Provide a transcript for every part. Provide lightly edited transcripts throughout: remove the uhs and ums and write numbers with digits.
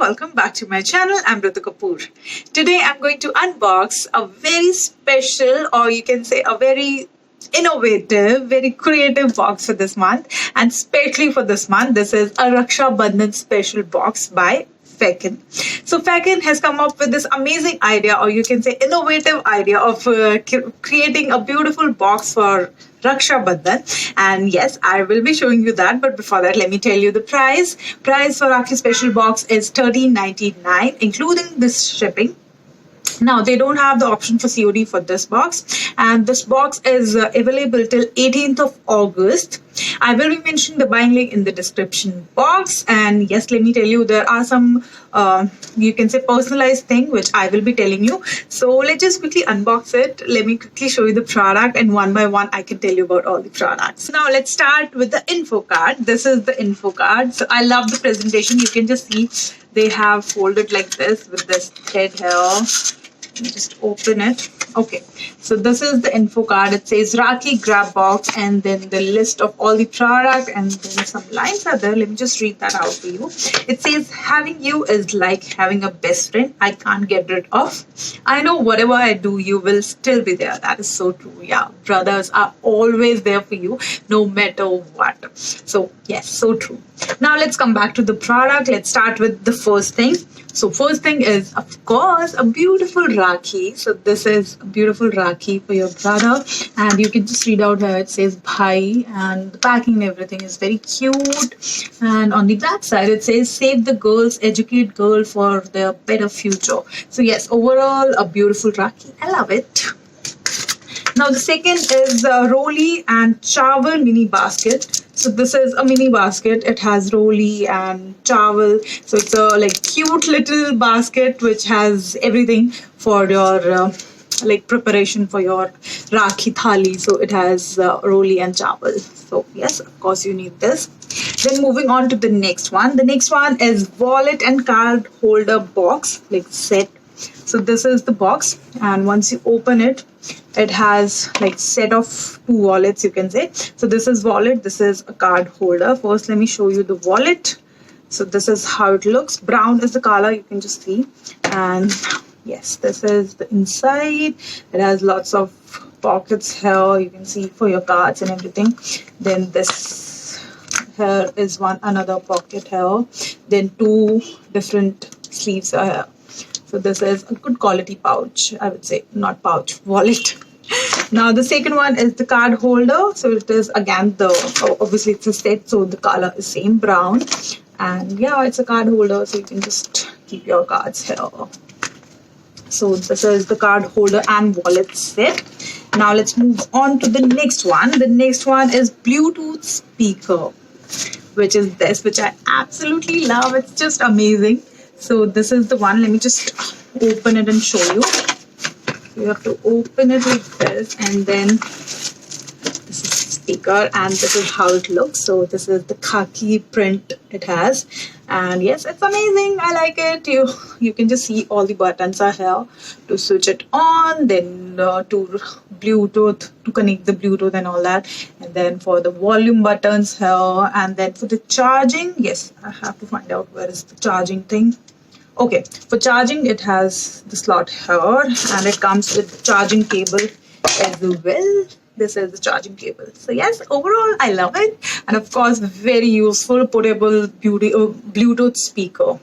welcome back to my channel. I'm Ritu Kapoor. Today I'm going to unbox a very special, or you can say a very innovative, very creative box for this month. And especially for this month, this is a Rakshabandhan special box by Feckin. So Feckin has come up with this amazing idea, or you can say innovative idea of creating a beautiful box for Rakshabandhan. And yes, I will be showing you that. But before that, let me tell you the price. Price for Rakhi special box is $13.99, including this shipping. Now, they don't have the option for COD for this box, and this box is available till 18th of August. I will be mentioning the buying link in the description box. And yes, let me tell you, there are some, you can say personalized thing, which I will be telling you. So let's just quickly unbox it. Let me quickly show you the product, and one by one, I can tell you about all the products. Now, let's start with the info card. This is the info card. So I love the presentation. You can just see they have folded like this with this head here. Just open it. Okay, so this is the info card. It says Rakhi Grabox, and then the list of all the product, and then some lines are there. Let me just read that out for you. It says, having you is like having a best friend I can't get rid of. I know whatever I do, you will still be there. That is so true. Yeah, brothers are always there for you no matter what. So yes, so true. Now let's come back to the product. Let's start with the first thing. So first thing is, of course, a beautiful Rakhi. So this is a beautiful Rakhi for your brother, and you can just read out here it says Bhai, and the packing and everything is very cute. And on the back side it says save the girls, educate girl for their better future. So yes, overall a beautiful Rakhi. I love it. Now the second is Roli and Chawal mini basket. So this is a mini basket. It has Roli and Chawal. So it's a like cute little basket which has everything for your like preparation for your Rakhi thali. So it has Roli and Chawal. So yes, of course you need this. Then moving on to the next one. The next one is wallet and card holder box, like set. So this is the box, and once you open it, it has like set of two wallets, you can say. So this is wallet, this is a card holder. First, let me show you the wallet. So this is how it looks. Brown is the color, you can just see. And yes, this is the inside. It has lots of pockets here, you can see, for your cards and everything. Then this here is another pocket here. Then two different sleeves are here. So this is a good quality pouch, I would say, not pouch, wallet. Now the second one is the card holder. So it is again obviously it's a set, so the color is same, brown. And yeah, it's a card holder, so you can just keep your cards here. So this is the card holder and wallet set. Now let's move on to the next one. The next one is Bluetooth speaker, which is this, which I absolutely love. It's just amazing. So this is the one. Let me just open it and show you. You have to open it like this, and then this is the speaker, and this is how it looks. So this is the khaki print it has, and yes, it's amazing. I like it. You can just see all the buttons are here to switch it on, then to Bluetooth, to connect the Bluetooth and all that, and then for the volume buttons here, and then for the charging. Yes, I have to find out where is the charging thing. Okay, for charging it has the slot here, and it comes with the charging cable as well. This is the charging cable. So yes, overall I love it, and of course very useful portable Bluetooth speaker.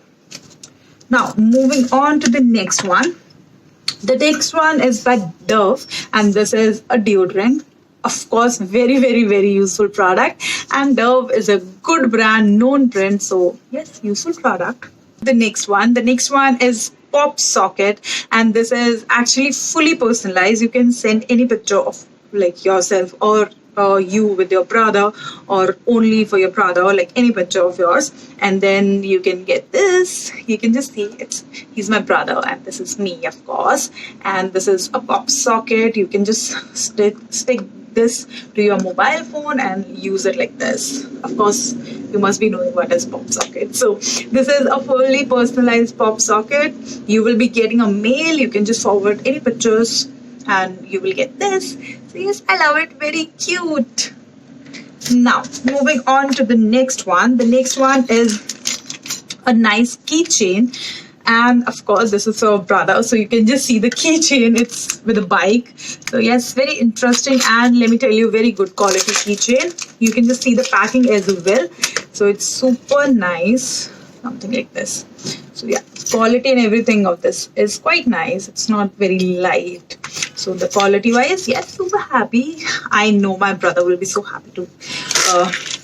Now moving on to the next one. The next one is by Dove, and this is a deodorant. Of course, very, very, very useful product, and Dove is a good brand, known brand. So yes, useful product. The next one is Pop Socket, and this is actually fully personalized. You can send any picture of like yourself or you with your brother, or only for your brother, or like any picture of yours, and then you can get this. You can just see he's my brother, and this is me, of course, and this is a Pop Socket. You can just stick this to your mobile phone and use it like this. Of course, you must be knowing what is Pop Socket. So this is a fully personalized Pop Socket. You will be getting a mail. You can just forward any pictures and you will get this. So yes, I love it. Very cute. Now moving on to the next one. The next one is a nice keychain. And of course, this is for brother, so you can just see the keychain. It's with a bike. So yes, very interesting, and let me tell you, very good quality keychain. You can just see the packing as well. So it's super nice, something like this. So yeah, quality and everything of this is quite nice. It's not very light. So the quality wise, yes, super happy. I know my brother will be so happy to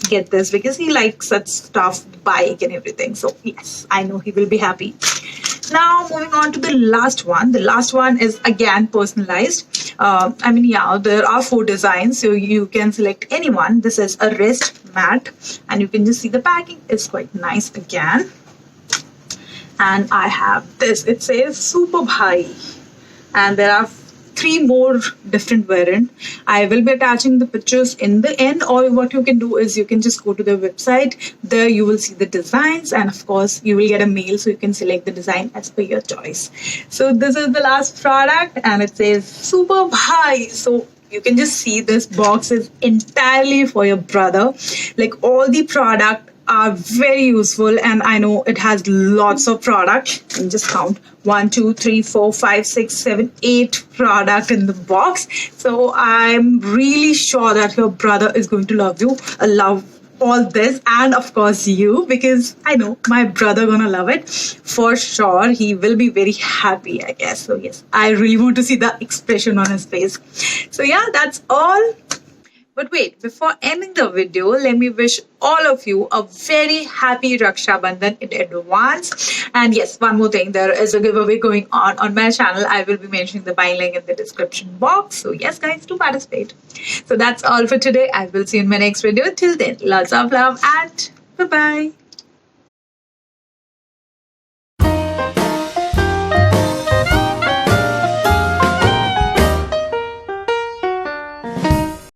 get this because he likes such stuff, bike and everything. So yes, I know he will be happy. Now moving on to the last one. The last one is again personalized. There are 4 designs, so you can select any one. This is a wrist mat, and you can just see the packing is quite nice again. And I have this. It says Super Bhai, and there are 3 more different variant. I will be attaching the pictures in the end, or what you can do is you can just go to their website. There you will see the designs, and of course you will get a mail, so you can select the design as per your choice. So this is the last product, and it says Super Bhai. So you can just see this box is entirely for your brother. Like, all the product are very useful, and I know it has lots of product. And just count 1, 2, 3, 4, 5, 6, 7, 8 product in the box. So I'm really sure that your brother is going to love all this, and of course you, because I know my brother gonna love it for sure. He will be very happy, I guess. So yes, I really want to see the expression on his face. So yeah, that's all. But wait, before ending the video, let me wish all of you a very happy Rakshabandhan in advance. And yes, one more thing, there is a giveaway going on my channel. I will be mentioning the buy link in the description box. So yes, guys, do participate. So that's all for today. I will see you in my next video. Till then, lots of love and bye-bye.